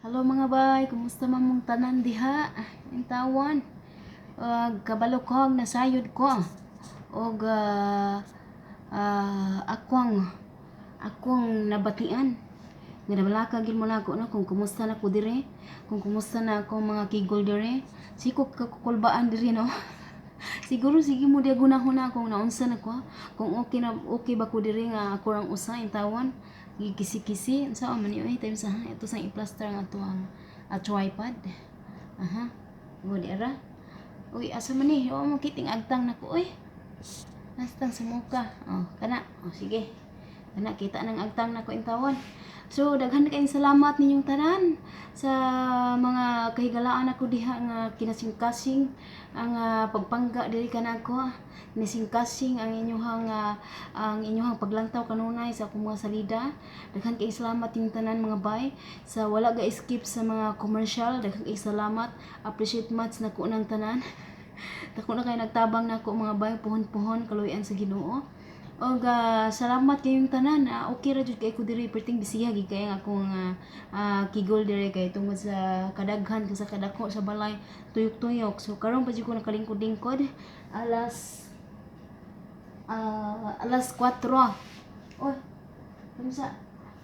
Hello mga bay, kumusta man mong tanan diha? Ang tawon. Kabalo ko nasayod ko. Og akong nabatian. Nga nabalaka gid mo nako no kung kumusta na ko dire, kung kumusta na ako mga kigol dire. Siko kakukulbaan dire no. Siguro sige mo dia gunahon na kung naunsa na ko. Kung okay ba ko dire nga ako rang usa in tawon. Gikisi-kisi sa man ni time sa ito sang i-plaster nga to ang tripod. Aha. Mo di ara. Uy, asa man ni? O mo kiting agtang nako oy. Nastang sa muka. Oh, kana. Oh, sige. Kana kita nang agtang nako in tawon. So daghan kayong salamat ninyong tanan sa mga kahigalaan ako diha nga kinasingkasing ang pagpangga diri kanako. Nisingkasing ang inyong paglantaw kanunay sa akong mga salida. Daghan kayong salamat ninyong tanan mga bay sa wala ga skip sa mga commercial. Daghan kayong salamat. Appreciate much nako nang tanan. Dako na kay nagtabang nako mga bay puhon-puhon kaluyan sa Ginoo. Og salamat kayong tanan. Okay ra jud kay ko diri perting bisiya gid kay ang akong kigol diri kay tungod sa kadaghan sa kadako sa balay tuyok-tuyok. So karon pa jud ko nakalingkod-lingkod alas 4. Oy, unsa?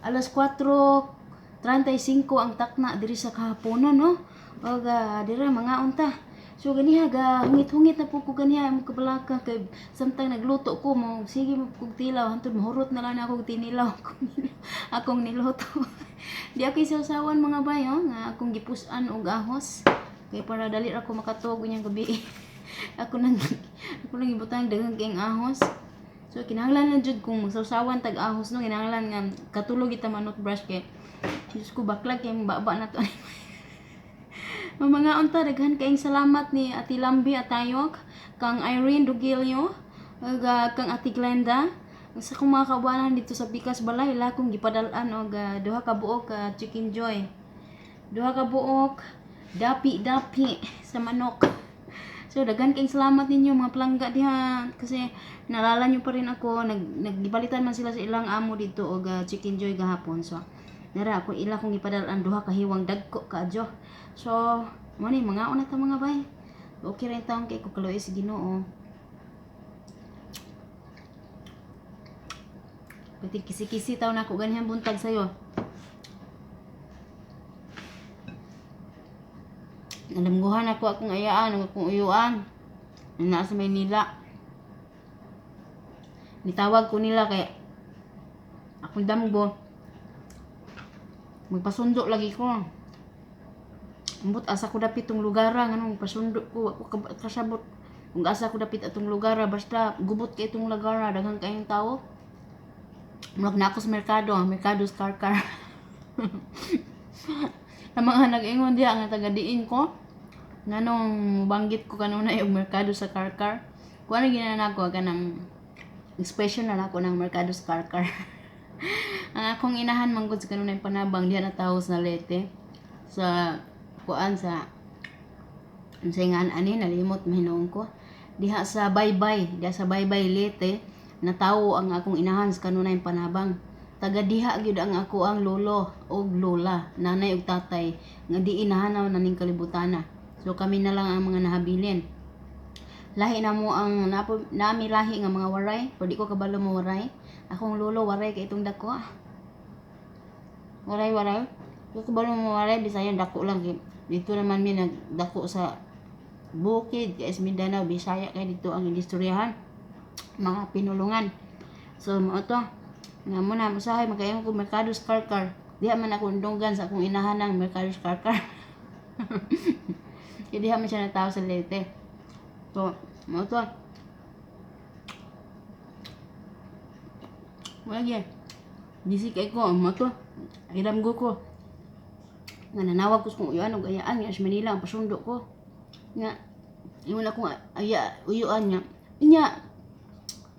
Alas 4:35 ang takna diri sa kahaponon no. Og diri mga unta. So ganiha ga hungit-hungit na po ko ganiha mo kabalaka kay samtang nagluto ko mo sige mo kog tilaw hantod mahurot na lang ako tinilaw akong niluto. Di ako isasawan mga bayo nga akong gipus-an og ahos kay para dali ra ko makatuog unyang gabi. ako nang ibutang daghang kayong ahos. So kinahanglan na jud kung magsawsawan tag ahos no kinahanglan nga katulog ita manot brush kay Diyos ko baklag kay baba na to. Mga unta daghan kayong salamat ni Ati Lambi Atayok, kang Irene Dugilio, kang Ati Glenda. Sa akong mga kabanan dito sa Pikas Balay, ila kong gipadalan og duha ka buok chicken joy. Duha ka buok dapi sa manok. So daghan kayong salamat ninyo mga palangga diha kasi naalala nyo pa rin ako nagbalitan man sila sa ilang amo dito og chicken joy gahapon. So nara ako ila kong gipadalan duha ka hiwang dagko kaadyo. So mo ni mga una ta mga bay. Okay ra taong kay ko kaloy sa Ginoo. Pati kisi-kisi taw na ako ganyan buntag sayo. Nalamguhan ako akong ayaan, akong uyuan. Na sa Maynila. Nitawag ko nila kay akong damgo. Magpasundo lagi ko. Ambot asa ko dapit tong lugara nganong pasundo ko ako kasabot. Kung asa ko dapit atong lugara basta gubot kay itong lugara daghang kayong tao. Murag na ako sa merkado Skarkar. Ang mga nag-ingon diha nga taga-diin ko. Nanong banggit ko kanuna yung merkado sa Karkar. Kung ano ginana ko kanang expression na ako ng merkado sa Karkar. Ang akong inahan manggod sa kanuna yung panabang diha na tao sa Leyte. Sa kuan sa nga ani nalimot mahinoon ko. Diha sa Baybay Leyte na tao ang akong inahan sa kanuna yung panabang. Taga diha gyud ang ako ang lolo og lola, nanay ug tatay nga di inahanaw na ning kalibutana. So kami na lang ang mga nahabilin. Lahi na mo ang nami lahi nga mga waray, pero di ko kabalo mo waray. Akong lolo waray kay itong dako. Waray. Ko kabalo mo waray Bisaya dako lang kay dito naman mi nagdako sa Bukid, kay Mindanao, Bisaya kay dito ang indusтрияhan. Mga pinulungan. So mo to nga mo na usahay magkayon ko merkado Skarkar. Diha man ako ndunggan sa akong inahan ng merkado Skarkar. Kaya diha man siya natawo sa Leyte. So mo to wala yan busy kay ko mo to ilam ko nga nanawag ko sa kong uyuan o gayaan nga sa Manila ang pasundo ko nga iwan ako uyuan niya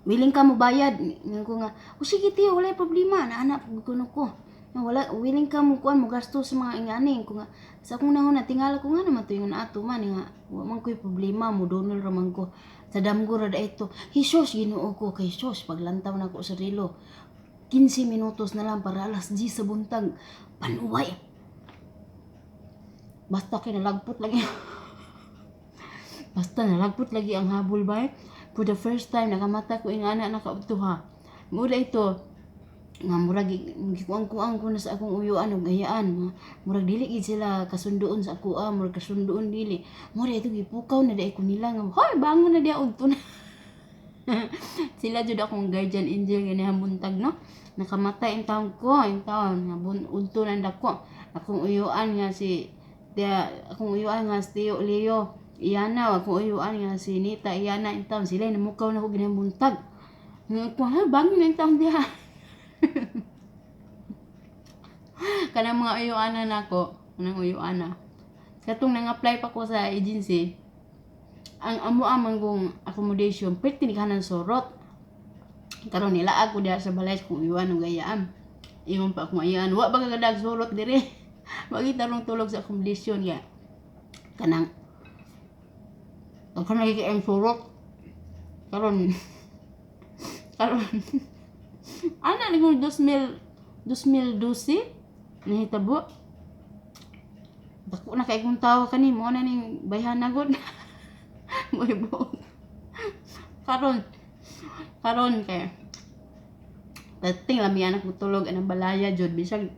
willing ka mo bayad nga ko nga o sige tiyo wala problema naanak kuno ko wala willing ka mo kuan mo gasto sa mga ingani ko nga sa akong nahon natingala ko nga naman to yung ato man nga wa man ko'y problema mo donol ra man ko sa damgo ra ito Hesus Ginoo ko kay Hesus paglantaw na ko sa relo 15 minutos na lang para alas 10 sa buntag panuway Basta kinalagpot lagi. Basta nalagpot lagi ang habol ba. For the first time nakamata ko ing ana nakaudto ha. Mura ito nga murag gikuang-kuang ko na sa akong uyuan og gayaan. Murag dili gid sila kasunduon sa ako, murag kasunduon dili. Mura ito gipukaw na dai ko nila nga, hoy bangon na dia udto na. Sila jud akong guardian angel gani hamuntag no. Nakamatay ang taon ko, ang taon nga udto na dako. Akong uyuan nga si akong uyuan nga si Tio Leo Iyana, akong uyuan nga si Nita Iyana ang taon. Sila namukaw na ko ginamuntag. Nga ko ha bangon ang taon diha. Kanang mga uyuana nako, kanang uyuana. Katong nang-apply pa ko sa agency, ang amo-amang kong accommodation, pwede ni kanang sorot. Karon nila ako diha sa balay kung uyuan ng gayaan. Ingon pa akong ayaan, wa ba kagadag sorot dire. Wagi tarong tulog sa accommodation ya. Kanang ang sorot. Karon ana ni kung 2012 nahitabo. Dako na kay kung tawo kani mo na ning bayhan na gud. Moibog. Karon kay dating lami anak ko tulog anang balaya jud bisag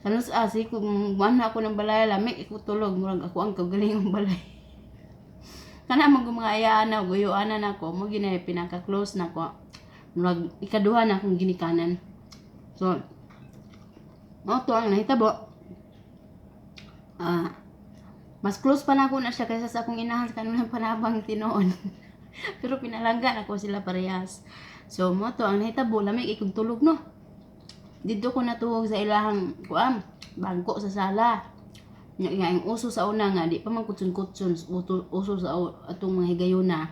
kanus asi kung wala ako ng balaya lami ko tulog murag ako ang kagalingong balay. Kana mga ayaan na guyuanan nako mo ginay pinaka-close nako. Murag ikaduha na akong ginikanan. So mao to ang nahitabo. Mas close pa na ako na siya kaysa sa akong inahan sa kanunang panabang tinuon. Pero pinalanggan ako sila parehas. So mo to ang nahitabo lamig ikog tulog no. Dito ko natuhog sa ilahang bangko sa sala. Nga ang uso sa una nga di pa man kutsun-kutsun uso sa atong mga higayuna.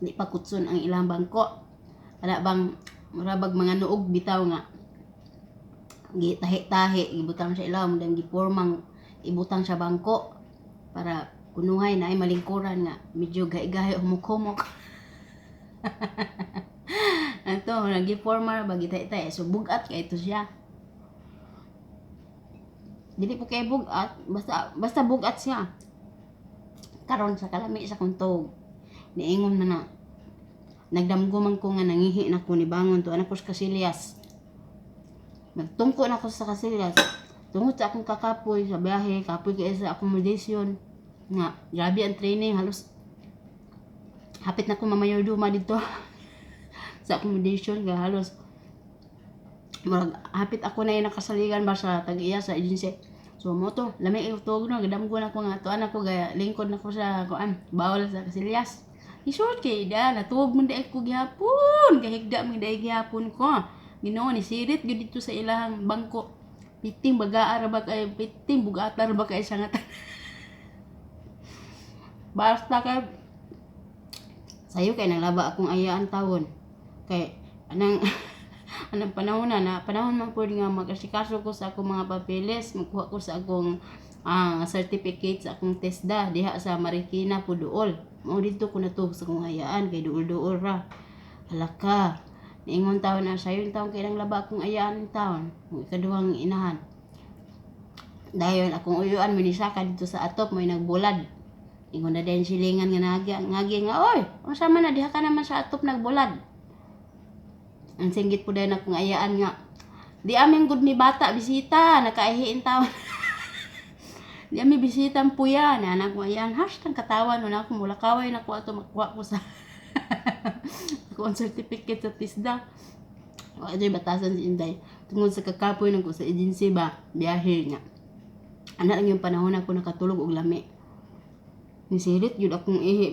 Di pa kutsun ang ilang bangko. Ana bang murabag mga nuog bitaw nga gitahi-tahi ibutang sa ilaw mudang gipormang ibutang sa bangko para kunuhay na ay malingkuran nga medyo gahi-gahi humok-humok. Ato nagiforma ba gitahi-tahi so bugat kay ito siya. Dili po kay bugat basta bugat siya. Karon sa kalami sa kuntog niingon man na nagdamgo man ko nga nangihi na ko ni bangon to anak ko sa kasilyas. Nagtungko na ko sa kasilyas. Tungod sa akong kakapoy sa biyahe, kapoy kaya sa accommodation. Nga, grabe ang training. Halos, hapit na ko mamayorduma dito. Sa accommodation, kaya halos, hapit ako na yung nakasaligan ba sa tag-iya sa agency. So, mo to, lamig yung tugno, gadamgo na ko nga, tuan ako, gaya, lingkod na ko sa, bawal sa kasilyas. Isort kay da, natuwag mo dahil ko gihapon, kahigda mo dahil gihapon ko. Ginoo ni sirit gyud dito sa ilahang bangko. Piting bagaar ba kay piting bugatar ba kay sangatan. Basta kay sayo kay naglaba akong ayaan tawon. Kay anang panahon man pud nga mag-asikaso ko sa akong mga papeles, magkuha ko sa akong certificate sa akong TESDA diha sa Marikina Puduol. Mao dito ko natug sa akong ayaan kay duol-duol ra. Halaka. Ingon taon na sayo yung taon kay nang laba akong ayaan ng taon. Ikaduhang inahan. Dayon akong uyuan minisaka dito sa atop may nagbulad. Ingon na din silingan nga ngagi nga oy, unsa man na diha ka naman sa atop nagbulad. Ang singgit po din akong ayaan nga. Di aming good ni bata bisita nakaihiin taon. Di ami bisita ang puya na anak ko ayaan hashtag katawan na ako mulakaway na ko ato makuha ko sa akong certificate sa TESDA. Wala dyan batasan si Inday. Tungod sa kakapoy ng ko sa agency ba, biyahe nga. Ana lang yung panahon ako nakatulog og lami. Nisirit yun akong ihi.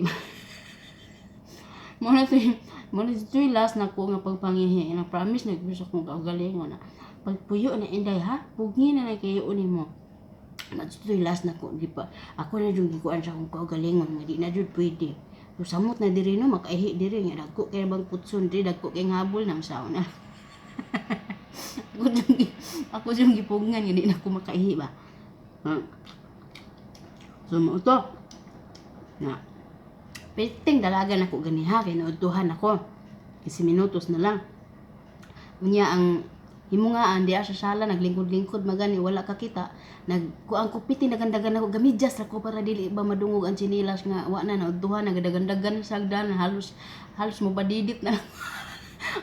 Muna ito yung last na ko nga pagpangihi. Na-promise na gusto kong kaugalingon na. Pagpuyo na Inday ha, pugi na na kayo ni mo. Ito yung last na ko. Di pa. Ako na yung gikuan sa akong kaugalingon. Di na dyan pwede. So, samot na diri no, makaihi diri nga dagko kay bang putson diri dagko kay habol nang sauna. ako yung gipugngan nga di na ako makaihi ba. So mo to. Na. Piting dalaga na ko ganiha kay naudtuhan ako. 10 minutos na lang. Unya ang Himo nga andi sa sala naglingkod-lingkod magani wala ka kita. Kuang ko piti nagandagan ako gamidyas ra ko para dili ba madungog ang chinilas nga wa na naudtuhan nagadagan-dagan sa hagdanan halos mo padidit na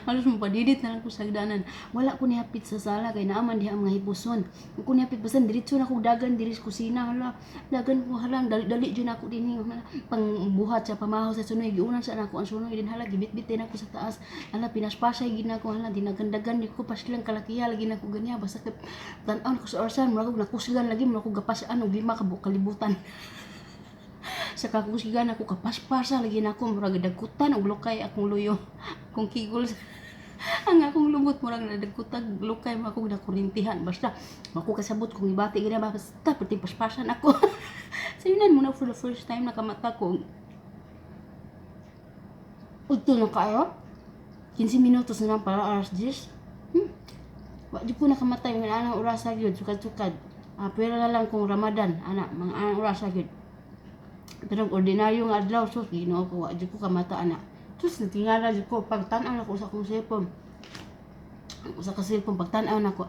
halos mo padidit na lang ko sa hagdanan. Wala ko nihapit sa sala kay naaman diha ang mga hipuson. Kung nihapit basan diretso na ko dagan diri sa kusina hala. Dagan ko halang dali jud ako dinhi pang buhat sa pamahaw sa sunoy giunan sa nako ang sunoy din hala gibit-bit din ako sa taas. Hala pinaspasay gid nako hala dinagandagan di ko pasilang kalakiya lagi nako ganiya basta tan-aw ko sa orasan mura ko nakusgan lagi mura ko gapasaan og 5 ka kalibutan. Sa kakusigan ako kapaspasa lagi na ako murag dagkutan og lukay akong luyo kung kigol ang akong lumot murag nadagkutan lukay mo akong nakurintihan basta ako kasabot kung ibati gina basta pati paspasan ako. So yun muna for the first time nakamata ko udto na kayo 15 minutos na lang para alas 10. Wa di ko nakamatay mga anang oras gyud sukad-sukad. Pero na lang kung Ramadan ana mga anang oras gyud. Pero ordinaryo nga adlaw sus Ginoo ko wa jud ko kamata ana. Sus natingala jud ko pagtan-aw nako sa akong cellphone. Sa ka cellphone pagtan-aw nako.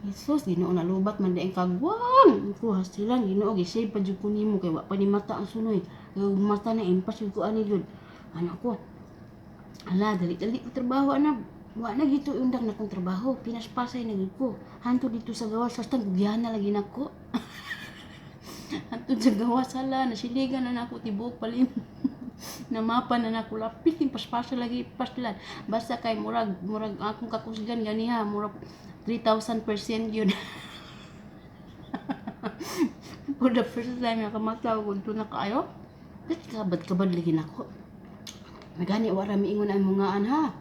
Jesus Ginoo nalubat man di ang kagwang. Ko hasilan Ginoo gi-save pa jud ko nimo kay wa pa ni mata ang sunoy. Yung mata na impas jud ko ani jud. Anak ko. Ala dali-dali ko trabaho ana. Wa na gito undak na kong trabaho. Pinaspasay na gid ko. Hanto dito sa gawas sa stand gugyahan na lagi nako. Atun sa gawas sala nasiligan na nako tibok palim. Namapan na nako lapit yung paspasa lagi paslan. Basta kay murag akong kakusgan ganiha murag 3,000% yun. For the first time nakamataw ko ito na kaayo. Kabad lagi nako. Magani wala miingon ang mungaan ha.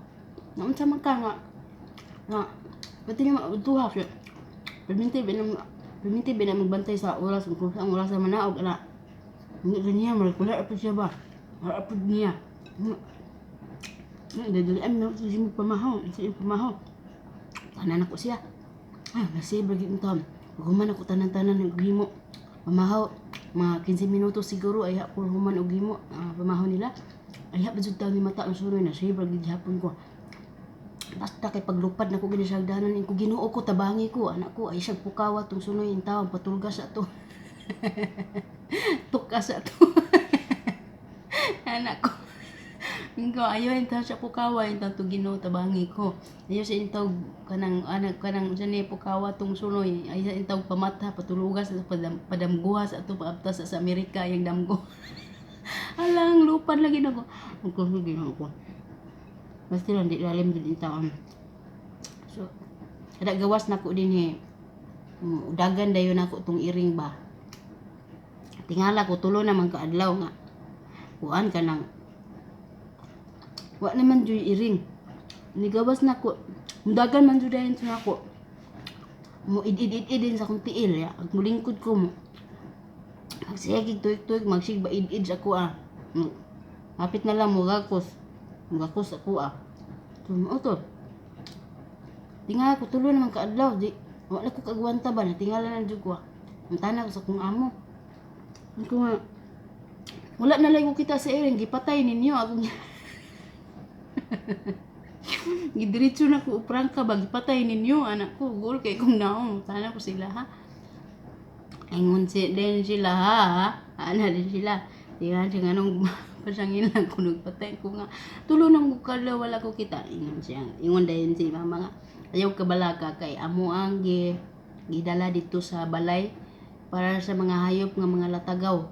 Naunsa man ka nga pati ni mauduha siya. Perminti ba na magbantay sa oras kung saan oras sa manaog ana. Hindi niya wala pa siya ba. Wala pa niya. Dali am si pamahaw, tanan ako siya. Kasi bagi untam. Human ako tanan-tanan og himo. Pamahaw mga 15 minutos siguro ay ako human og himo pamahaw nila. Ay ha jud taw ni mata ang sunoy na siya bagi gihapon ko. Basta kay paglupad na ko gini sa hagdanan ko Ginoo ko tabangi ko anak ko ay siyang pukawa tong sunoy in taon patulga sa to. Tukas sa to. Anak ko. Ingo ayo enta sa pukawa enta to Ginoo tabangi ko. Ayo sa intaw kanang anak kanang sa ni pukawa tong sunoy ay sa intaw pamata patulugas sa padamguha sa to paabtas sa Amerika yang damgo. Alang lupad lagi nako. Ko Ginoo ko. Basta lang di lalim din taon. So, ada gawas nako din dagan dayon nako tong iring ba. Tingala ko tulo naman ka adlaw nga. Kuan ka nang wa naman jud iring. Ni gawas nako. Dagan man jud dayon nako. Mo id din sa kong tiil ya. Ag mulingkod ko mo. Magsiyagig tuig-tuig magsigba id sa ko Hapit na lang mo gakos. Magakos ako to. Tingala ko tulo naman kaadlaw di. Wala ko kagwanta ba na tingala na jud ko. Ang tanan ko sa kong amo. Ko nga wala na lang ko kita sa iring gipatay ninyo ako. Gidiretso na ko prangka ba gipatay ninyo anak ko gol kay kung naong tanan ko sila ha. Ingon din sila ha. Ana din sila. Tingala siya nganong pasangin lang ko nagpatay ko nga tulo nang bukala wala ko kita ingon dayon si mama nga ayaw kabalaka kay amo ang gidala dito sa balay para sa mga hayop nga mga latagaw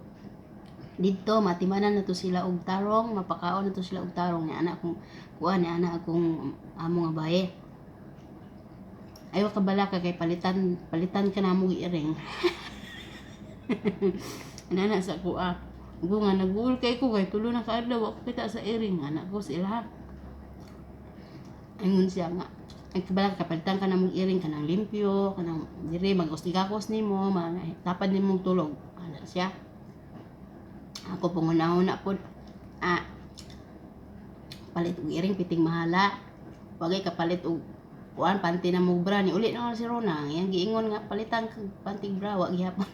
dito matimanan na to sila og tarong mapakaon na to sila og tarong ni anak kong kuan ni anak akong amo nga baye ayaw kabalaka kay palitan ka na mo iring. Ana sa kuha Go nga nagul kay ko kay tulo na kaadlaw ako kita sa iring anak ko sila. Ingon siya nga ay kabala kapalitan ka na mong iring kanang limpyo kanang dire mag-ustigakos nimo tapad nimong tulog ana siya. Ako pangunahon na pod palit og iring piting mahala. Wagay kapalit og kuan panty na mo bra ni uli na si Rona yang giingon nga palitan kag pantig bra wa gihapon.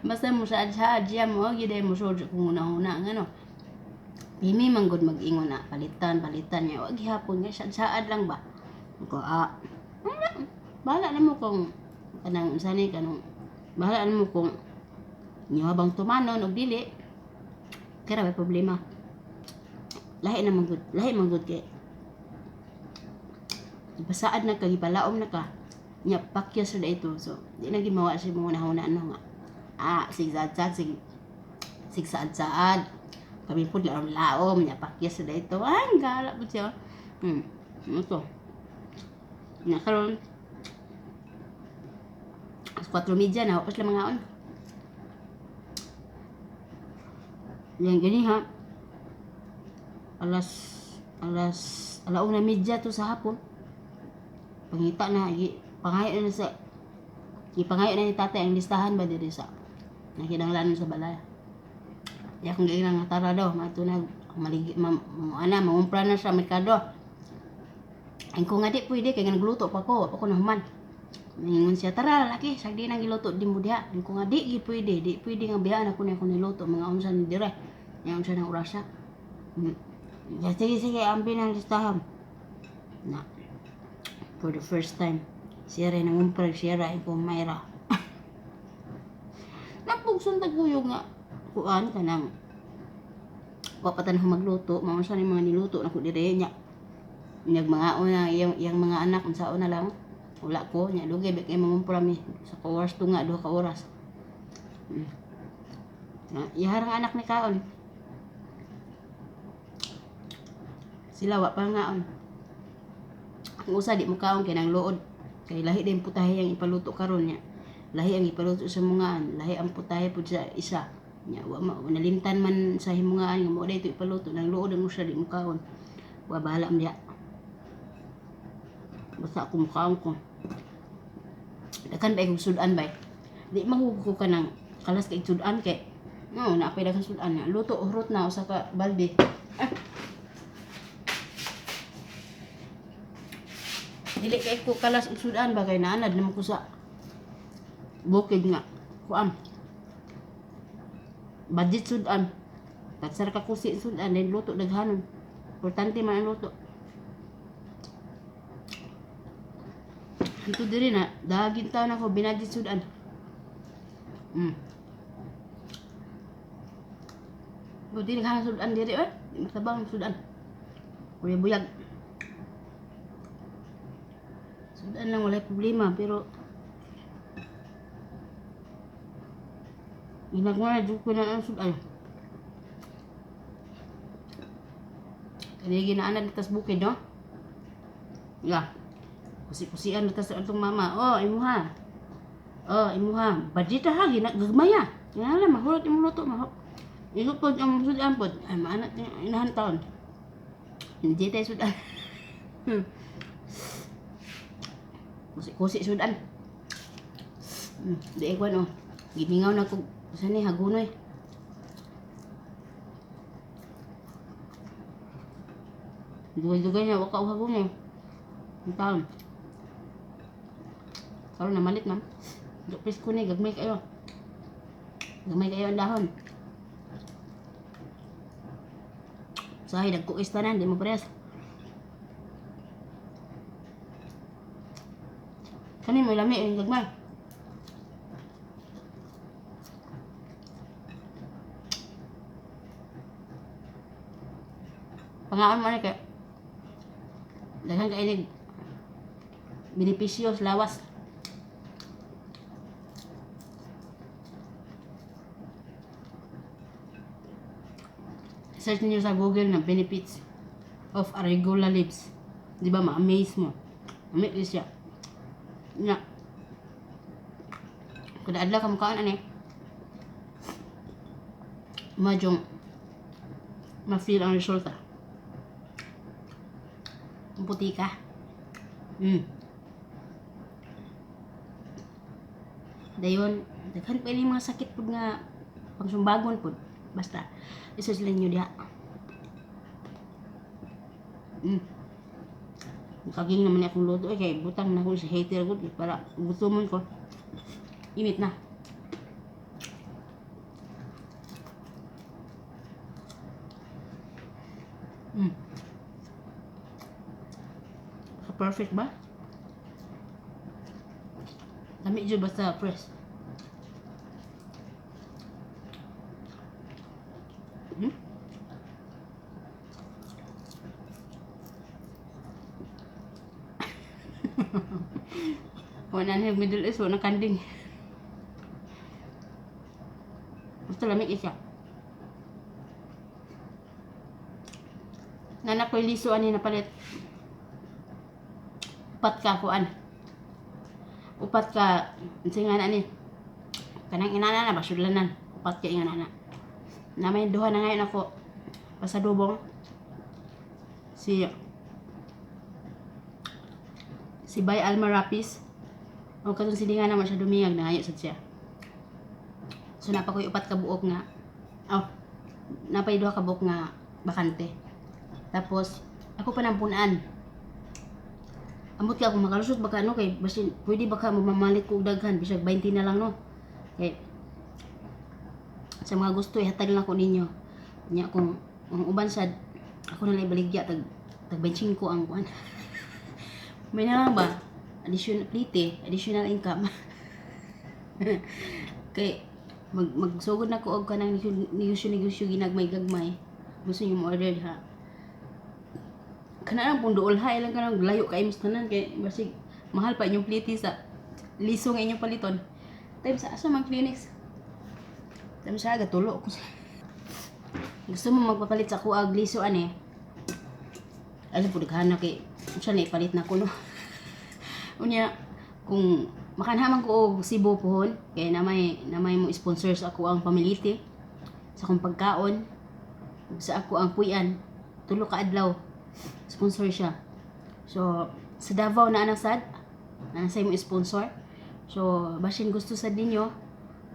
Basta mo sa adya mo giday mo sud kung una-una ngano. Pimi man gud mag-ingon na palitan niya wag gihapon nga saad lang ba. Ako, wala. Bahala na mo kung kanang sani kanang bahala na mo kung inyo habang tumanon o dili. Kaya may problema. Lahi man gud kay basaad na ka, gipalaom na ka. Nya pakyas na ito. So, di na gimawa siya mga nahuna ano nga. Sigsaad-sad, sigsaad-saad. Kami po laom-laom, nya pakyas na ito. Ay, gala po siya. Ito. Nya karon 4:30 na, wapas lang mga on. Yan gani ha. Alauna media to sa hapon. Pangita na, pangayo na sa ipangayo na ni tatay ang listahan ba diri sa nakinanglan sa balay. Di akong gayon nga tara daw, mato na mangumpra na sa merkado. Ang ko nga di pwede kay nagluto pa ko nahuman. Ningon siya, tara lalaki, sagdi nang giluto din mo diha. Ang ko nga di pwede nga biyaan ako na niluto mga unsa ni dire. Yang unsa nang orasa. Sige, ambil ng listahan. Na, for the first time, siya rin nangumpra, siya rin ko mayra. Napugsun taguyo nga, kuan ka nang, wapatan ko magluto, maunsa ni mga niluto na ko dire niya. Nyag mga una, yung mga anak, unsaon na lang, wala ko, niya, lugay, kay mangumpra mi, sa oras to nga, 2 ka oras. Iharang anak ni kaon. Sila wa pa ngaon. Ang usa di mo kaon kay nang luod. Kay lahi din putahe ang ipaluto karon niya. Lahi ang ipaluto sa mungaan, lahi ang putahe pud sa isa. Nya wa nalimtan man sa himungaan nga mo dayto ipaluto nang luod ang usa di mo kaon. Wa bahala man diha. Basta ako mukaon ko. Dakan ba kog sudan bay. Di mahugo ka nang kalas kay sudan kay no naapay daghang sudan niya. Luto urot na usa ka balde. Dili kay ko kalas og sudan ba kay naanad naman ko sa bukid nga kuan budget sudan tagsar ka kusi sudan din luto daghanon importante man ang luto ito diri na daging taon ako binadget sudan Buti daghanon sudan diri matabang sudan kuya buyag sudan lang wala problema pero ginagawa na ko na ang sudan kaya ginaanan natas bukid no ya kusi-kusian natas antong mama imuha budget ha ginagmaya ngala mahulot imong luto ihot pod ang sudan pod ay maanat inahan taon hindi tayo sudan kusi sudan di ko gimingaw na ko sa ni hagunoy dugay-dugay na waka hagunoy ang taon karon na malit ma'am dupis ko ni gagmay kayo ang dahon sahay nagkuis tanan di mo parehas kani mo lami ang gagmay pangaon mo na kay daghang kainig benepisyo sa lawas search niyo sa Google na benefits of arugula leaves di ba ma-amaze mo amaze siya na kada adlaw ka mukaan ani majong ma-feel ang resulta puti ka dayon daghan pa mga sakit pud nga pangsumbagon pud basta isus lang nyo diha kaging naman akong luto kay butang na ko si hater ko para gutomon ko init na perfect ba? Lami jud basta fresh. Hmm? Wala na Middle East, wala na kanding. Basta lamig siya. Nanak ko yung liso ani na palit. Upat ka kuan. Upat ka singa na ni. Kanang inana na basudlanan. Upat ka inana na. Na may duha na ngayon ako pasadubong. Si Bay Alma Rapis. O katong silingan na siya dumingag na ngayon sad siya. So napakoy upat ka buok nga. Napay duha ka buok nga bakante. Tapos ako pa nang punan. Ambot ka kung makalusot baka ano kay basin pwede baka mamamalit ko og daghan bisag 20 na lang no. Kay sa mga gusto ihatag lang ko ninyo. Nya kung ang uban sad ako na lang ibaligya tag 25 ang kuan. May na lang ba? Additional income. Kay magsugod na ko og kanang negosyo ginagmay gagmay. Gusto niyo mo order ha. Kana lang pong doolhay lang kanang layo kay mas tanan kay basig mahal pa inyong pliti sa liso nga inyong paliton. Time sa asa man clinics. Time sa gatulo ko. Gusto mo magpapalit sa kuag liso ani? Alam po daghana kay siya na ipalit na ko no. Unya kung makanhaman ko og Cebu pohon kay na may mo sponsor sa ako ang pamiliti sa akong pagkaon sa ako ang puyan tulo ka adlaw sponsor siya. So sa Davao na anasad na sa mo sponsor. So basin gusto sa ninyo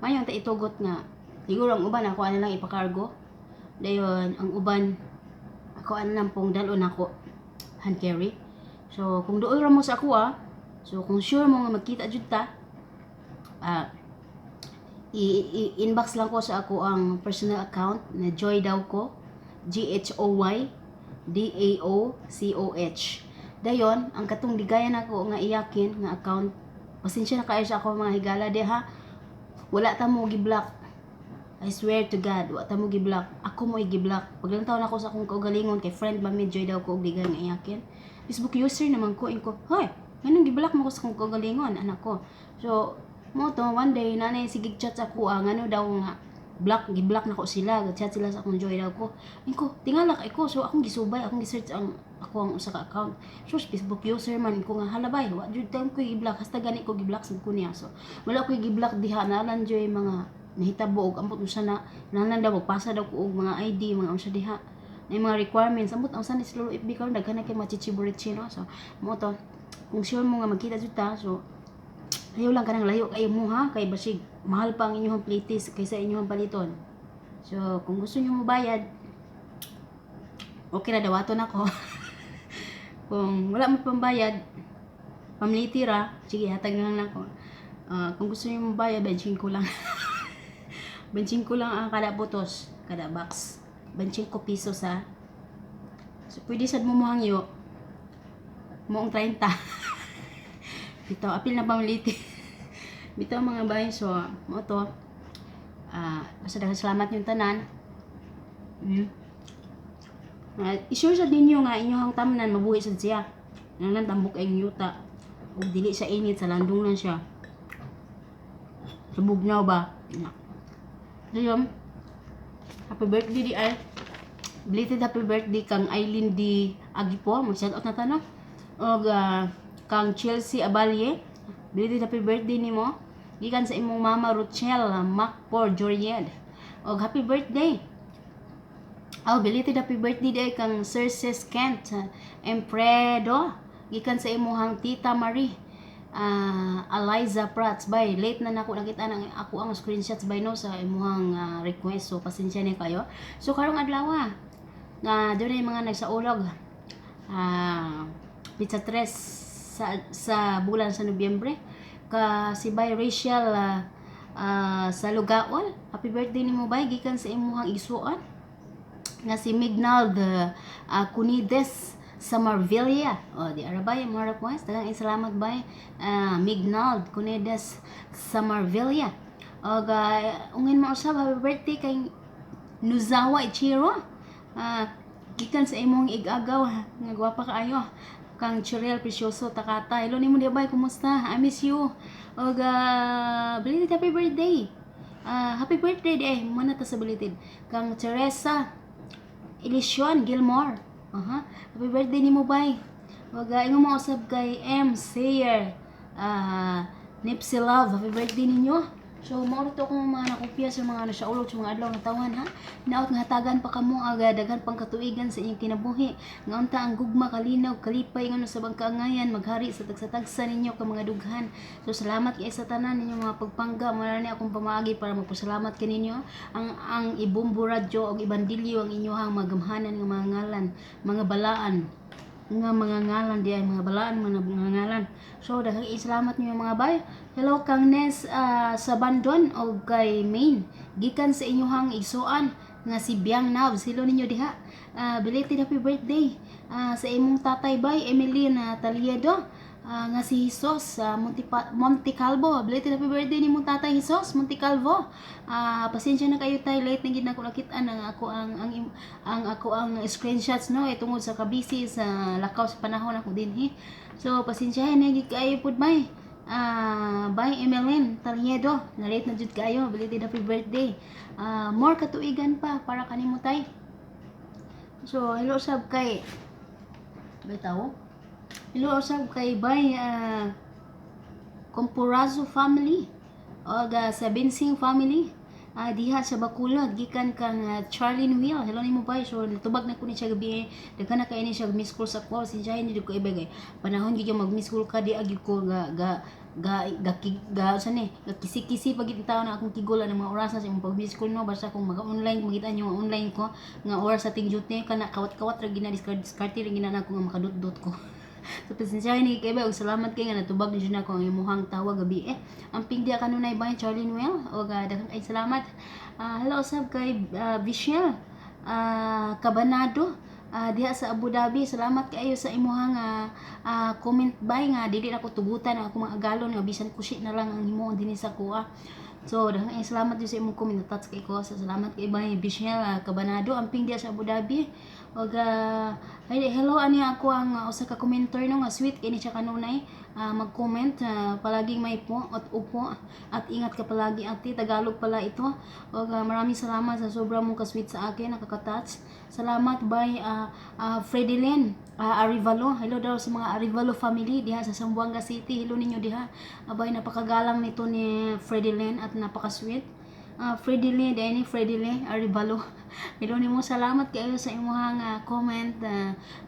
mayong ta itugot nga siguro ang uban ako ano lang ipakargo dayon ang uban ako ano lang pong dalon ako hand carry. So kung duol ra mo sa ako so kung sure mo nga magkita jud ta i-inbox lang ko sa ako ang personal account na Joy daw ko GHOY DAOCOH. Dayon ang katong ligayan ako nga iyakin nga account pasensya na kayo sa ako mga higala de ha. Wala ta mo gi-block. I swear to God, wala ta mo gi-block. Ako mo i-block. Paglantaw na ako sa akong kaugalingon kay friend ba Joy daw ko og ligayan nga iyakin. Facebook user naman ko inko. Hoy, nganong gi-block mo ko sa akong kaugalingon anak ko. So mo to one day nanay sige chat sa ako ngano daw nga gi-block na ko sila, chat sila sa akong Joy daw ko. Inko, tingala kay ko so akong gisubay, akong gi-search ang ako ang usa ka account. So Facebook user man ko nga halabay, wa jud tang ko gi-block, hasta gani ko gi-block sa ko niya. So wala ko gi-block diha nalan Joy mga nahitabo og ambot unsa na nanan daw pasa daw ko og mga ID, mga unsa diha. Na mga requirements ambot unsa ni sila FB karon daghan na kay machichiburitsi no. So mo to kung sure mo nga magkita jud ta so layo lang kanang layo kayo mo ha kay basig mahal pa ang inyong plitis kaysa inyong paliton. So kung gusto niyo mo bayad okay na dawaton ako. Kung wala mo pambayad pamliti ra sige hatag na lang ako. Kung gusto niyo mo bayad benching ko lang. Benching ko lang ang kada butos kada box 25 pesos ha. So pwede sad mo mohangyo moong 30. Ito, apil na pamiliti. Bitaw mga bay, so, mo to. Basta daghang salamat yung tanan. Isure sa ninyo nga inyong tamnan, mabuhi sad siya. Nang tambok ang yuta. O dili sa init, sa landong lang siya. Sa bugnaw ba? So yun, happy birthday di ay. Belated happy birthday kang Aileen di Agipo. Mag-shoutout na tanong. O kang Chelsea Abalye, belated happy birthday nimo gikan sa imong mama Rochelle Macpor Joried. Og happy birthday. Belated happy birthday day kang Sir Sis Kent Empredo gikan sa imong tita Marie Eliza Prats bay late na nako nakita nang ako ang screenshots by no sa imong request so pasensya ni kayo. So karong adlaw na doon ay mga nagsaulog pizza 3 sa bulan sa Nobyembre ka si Bay Rachel sa Lugaon. Happy birthday nimo bay gikan sa imong isuon nga si Mignald Cunides Samarvilla. O, di arabay, mga request. Dagang salamat bay. Mignald Cunedas Samarvilla. O, ungin mo usab, happy birthday kay Nuzawa Ichiro. Gikan sa imong igagaw, nga gwapa kaayo. Kang Chirel Precioso Takata. Hello nimo di bay, kumusta? I miss you. O, belated happy birthday. Happy birthday day. Muna ta sa belated. Kang Teresa Elysion Gilmore. Happy birthday nimo bay. Wag ingon mo usab kay M. Sayer. Nipsey Love. Happy birthday ninyo. So, mauro to kung mga nakopya sa mga sa ulog sa mga adlaw na tawan ha. Naot nga hatagan pa kamo aga daghan pang katuigan sa inyong kinabuhi. Nga unta ang gugma kalinaw kalipay ngano sa bangkaangayan maghari sa tagsa-tagsa ninyo ka mga dughan. So, salamat kay sa tanan ninyo mga pagpangga. Muna ni akong pamaagi para magpasalamat kaninyo. Ang Ibumbu Radyo o Ibandilyo ang inyohang magamhanan nga mga ngalan, mga balaan nga mga ngalan di ay mga balaan mga ngalan. So daghang salamat niyo mga bay. Hello kang Nes sa Bandon o kay Main gikan sa inyohang igsuan nga si Biang Nav. Silo ninyo diha. Belated happy birthday sa imong tatay bay Emily Taliedo. Nga si Jesus Monte Calvo. Belated happy birthday ni mong tatay Jesus Monte Calvo. Pasensya na kayo tay, late na gid nako nakitaan ang ako ang screenshots no tungod sa kabisi sa lakaw sa panahon ako dinhi. So pasensyahan na gid kayo pud bay. By Emeline Taliedo, na late na jud kayo. Belated happy birthday. More katuigan pa para kanimo tay. So hello sab kay bitaw. Hello usab kay bay Compurazo family o sa Bensing family diha sa Bacolod gikan kang Charlie Will. Hello nimo bay. So tubag na ko ni siya gabi daghan na kay ni siya miss call sa call sinjahin ni ko ibigay panahon gyud mag miss call ka di agi ko kisi-kisi pag taon na akong kigulan ng mga oras sa imong pag-miss call no basta kung mag-online makita nyo online ko nga oras sa ting duty kana kawat-kawat ra gina discard ra gina na ko nga makadot-dot ko. So pasensyahan ni kay ba og salamat kay nga natubag ni na ko ang imong tawag gabi ang pingdia kanunay ba Charlie Noel og daghang kay salamat. Hello sab kay Vishel Cabanado diha sa Abu Dhabi. Salamat kayo sa imuhang comment bay nga dili na ko tugutan ako mga agalon nga bisan kusi na lang ang himo dinhi sa kuha. So daghang salamat din sa imong comment touch kay ko. So salamat kay bay Vishel Cabanado ang pingdia sa Abu Dhabi. Og hello ani ako ang usa ka commenter no nga sweet kini siya kanunay mag-comment palaging may po at upo at ingat ka palagi ate Tagalog pala ito. Og maraming salamat sa sobra mo ka sweet sa akin nakaka-touch. Salamat by Fredilyn Arivalo. Hello daw sa mga Arivalo family diha sa Zamboanga City. Hello ninyo diha. Abay napakagalang nito ni Fredilyn at napaka-sweet. Fredilyn Arivalo. Hello nimo salamat kayo sa imong comment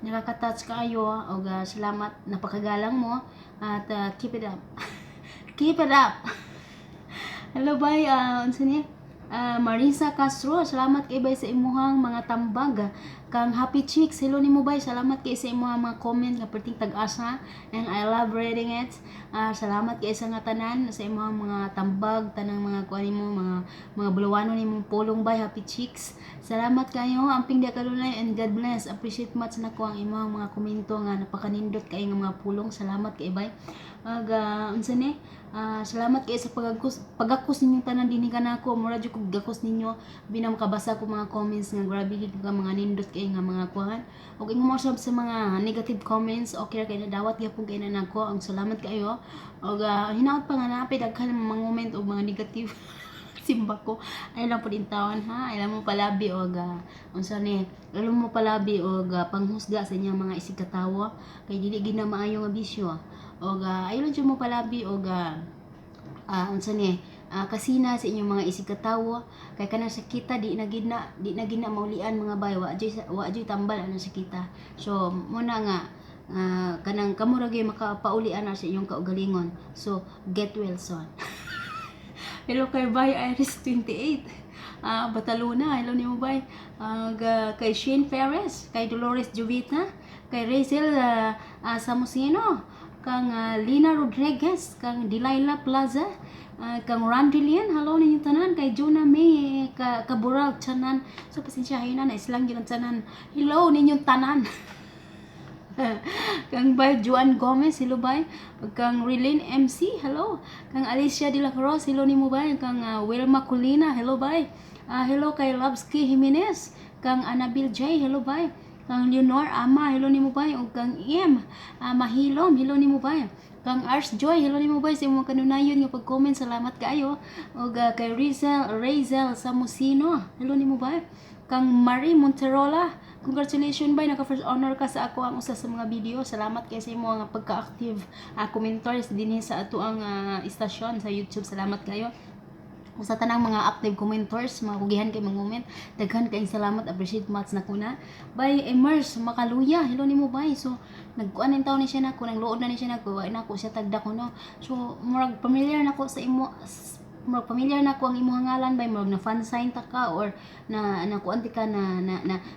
nakaka-touch kayo og salamat napakagalang mo at keep it up. Keep it up. Hello bye unsa ni Marisa Castro, salamat kay bay sa imuhang mga tambag kang Happy Chicks. Hello nimo bay, salamat kay sa imuhang mga comment nga perting tag-asa and I love reading it. Salamat kay sa nga tanan sa imuhang mga tambag tanang mga kuan nimo mga bulawano nimo pulong bay Happy Chicks. Salamat kayo amping dia kanunay and God bless. Appreciate much nako ang imuhang mga komento nga napakanindot kay nga mga pulong. Salamat kay bay. Unsa ni salamat kay sa pagakos ninyo tanan dinhi kanako mura jud kog gakos ninyo binam kabasa ko mga comments nga grabe gid ka mga nindot kay nga mga kuhan og ingon mo sab sa mga negative comments okay ra kay nadawat gyapon kay na nako ang salamat kayo og hinaot pa nga napay daghan mga moment og mga negative simba ko ay lang pud intawan ha ay lang mo palabi og unsa ni alam mo palabi og panghusga sa inyong mga isig katawo kay dili gid na maayo nga bisyo og ayun jud mo palabi og unsa ni kasina sa inyong mga isig katawo kay kanang sakita di na gid na maulian mga bay wa joy tambal ana sakita. So muna nga kanang kamo ra gyud makapaulian na sa inyong kaugalingon. So get well son. Hello kay bay Iris 28 Bataluna. Hello nimo bay kay Shane Perez, kay Dolores Jovita, kay Rachel Samusino, kang Lina Rodriguez, kang Delilah Plaza, kang Randilian. Hello ninyo tanan kay Jonah May Kabural tanan. So pasensyahin na islang gyud tanan. Hello ninyo tanan. Kang bay Juan Gomez, hello bay. Kang Rilyn MC, hello. Kang Alicia De La Cruz, hello nimo bay. Kang Wilma Colina, hello bay. Hello kay Lovsky Jimenez. Kang Anabil J, hello bay. Kang Leonor Ama, hello nimo bay. Ug kang Im Mahilom, hello nimo bay. Kang Ars Joy, hello nimo bay sa imong kanunayon nga pag-comment, salamat kaayo. Ug kay Razel Samusino, hello nimo bay. Kang Marie Monterola, congratulations bay, naka first honor ka sa ako ang usa sa mga video. Salamat kay sa imo nga pagka-active commenters dinhi sa ato ang istasyon sa YouTube. Salamat kayo sa tanang mga active commenters, mga kugihan kay mag-comment. Daghan kay salamat, appreciate much na kuna. By Emerse Makaluya, hello nimo bay. So nagkuan taw ni siya nako, nang luod na ni siya nako, wa na ko siya tagda ko no. So murag familiar nako sa imo, murag familiar nako ang imong ngalan bay, murag na fan sign ta ka or na nakuan ti ka na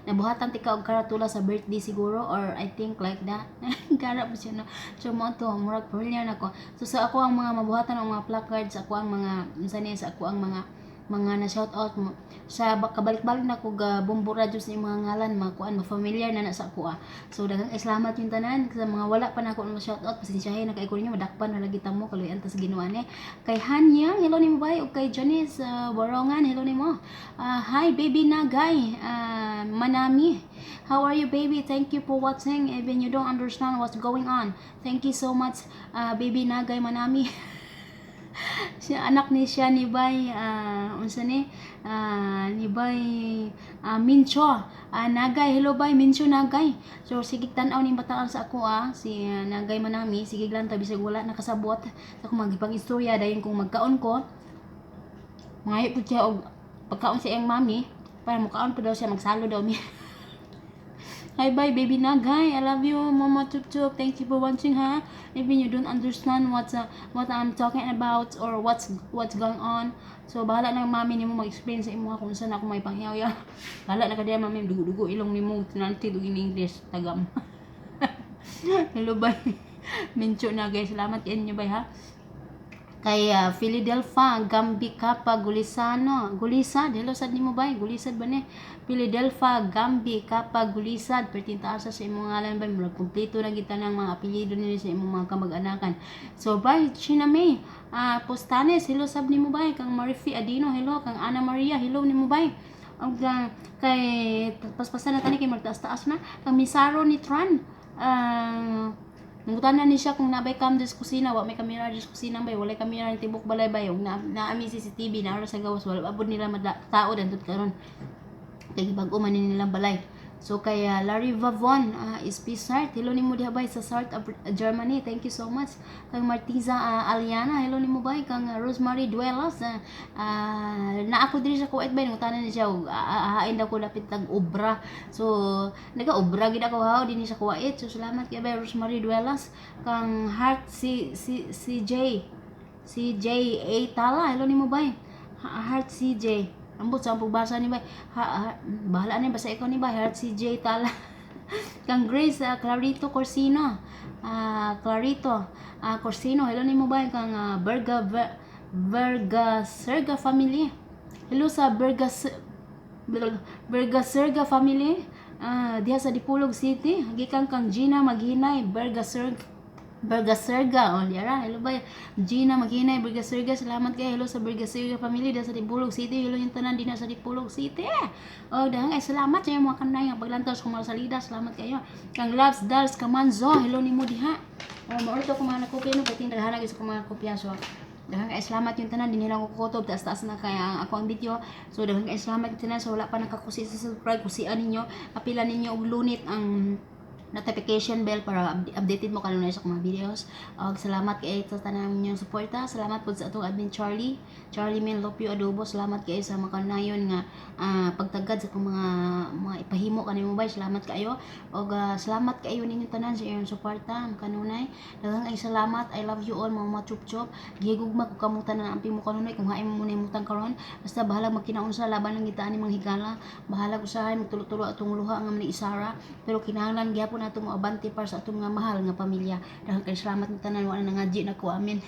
nabuhatan ti ka og karatula sa birthday siguro, or I think like that. Gara po siya no. So mo to murag familiar nako. So sa ako ang mga mabuhatan ang mga placards, ako ang mga unsa ni sa ako ang mga na shout out mo sa kabalik-balik na ko ga Bombo Radio sa mga ngalan, mga kuan ma-familiar na sa ako. So daghang salamat yung tanan sa mga wala pa nako na shout out, pasensyahin na kay ko ninyo madakpan na lagi tamo kaluyan ta sa Ginoo ni. Kay Hanyang, hello nimo bay. Ug kay Janice Borongan, hello nimo. Hi baby Nagay Manami, how are you baby? Thank you for watching even you don't understand what's going on. Thank you so much baby Nagay Manami. Siya anak ni siya ni Bay unsa ni Bay Mincho Nagay, hello Bay Mincho Nagay. So sige tan-aw ni bataan sa ako si Nagay Manami, sige lang ta bisag wala nakasabot sa akong magipang istorya dayon kung magkaon ko mangayo pud siya og pagkaon sa iyang mami para mukaon pa daw siya, magsalo daw mi. Hi bye baby Nagay, I love you mama Chup Chup, thank you for watching ha. Even you don't understand what I'm talking about or what's going on, so bahala na mami nimo mag-explain sa imo kung saan ako may pangyaw. Bahala na kadiya mami, dugo-dugo ilong nimo tinanti og in English tagam. Hello bye Mincho Nagay, salamat kay inyo bye ha. Kay Philadelphia Gambi Kapa Gulisad, hello sad nimo bay, Gulisad ba ni? Philadelphia Gambi Kapa Gulisad, pertinta asa sa imong ngalan bay, murag kumpleto na kita ng mga apelyido nila sa imong mga kamag-anakan. So bay Chiname Postanes, hello sab nimo bay. Kang Marifi Adino, hello. Kang Ana Maria, hello nimo bay. Ug kay paspasan na tani kay magtaas-taas na. Kang Misaro ni Tran, nangutanan ni siya kung nabay cam sa kusina, wa may kamera sa kusina bay, walay kamera ni tibok balay bay, ug naami CCTV na sa gawas, wala abot nila tao dantot karon. Kay bag-o man nilang balay. So kay Larry Vavon is Pisart, hello nimo diha bay sa Sart Germany, thank you so much. Kang Martiza Aliana, hello nimo bay. Kang Rosemary Duelas na ako diri sa Kuwait bay, ngutanan ni siya hain daw ko lapit tag obra, so naga-obra gid ako haw dinhi sa Kuwait. So salamat kay bay Rosemary Duelas. Kang Heart CJ A Tala, hello nimo bay. Heart CJ ambot sa pagbasa ni bay, bahala ni basa ikaw ni bay. Heart CJ Tala. Kang Grace Clarito Corsino Corsino, hello nimo bay. Kang Berga Serga family, hello sa Berga Serga family diha sa Dipolog City. Gikan kang Gina Maghinay Berga Serga, diara, hello ba Gina Maghinay Berga Serga, salamat kay. Hello sa Berga Serga family diha sa Dipolog City, hello yung tanan din sa Dipolog City. Dahang salamat sa mga kanay nga paglantaw sa mga salida, salamat kayo. Kang Loves Dals Kamanzo, hello nimo diha. Maorto ko mga nakopya no, pati daghan sa mga kopya. So daghang salamat yung tanan, dinhi lang ko kutob taas-taas na kaya ako ang video. So daghang salamat yung tanan. So wala pa nakakusi sa subscribe, kusian ninyo, apilan ninyo og lunit ang notification bell para updated mo kanunay sa mga videos. Salamat kay sa tanan ninyong suporta. Salamat po sa atong admin Charlie Mel Lopio Adobo, salamat kay sa makanayon nga pagtagad sa mga ipahimo kanimo bay. Salamat kayo og salamat kayo ninyo tanan sa inyong suporta kanunay. Daghang salamat. I love you all mga chup-chup. Gihigugma ko kamutan na ampi mo kanunay kung haim mo na imutang karon. Basta bahala magkinaunsa laban ng gitaan ni mga higala. Bahala usahay magtulo-tulo atong luha nga ni Isara, pero kinahanglan gyapon nato mo abante para sa atong nga mahal nga pamilya. Daghang salamat ng tanan, wala na ngaji na ko, amen.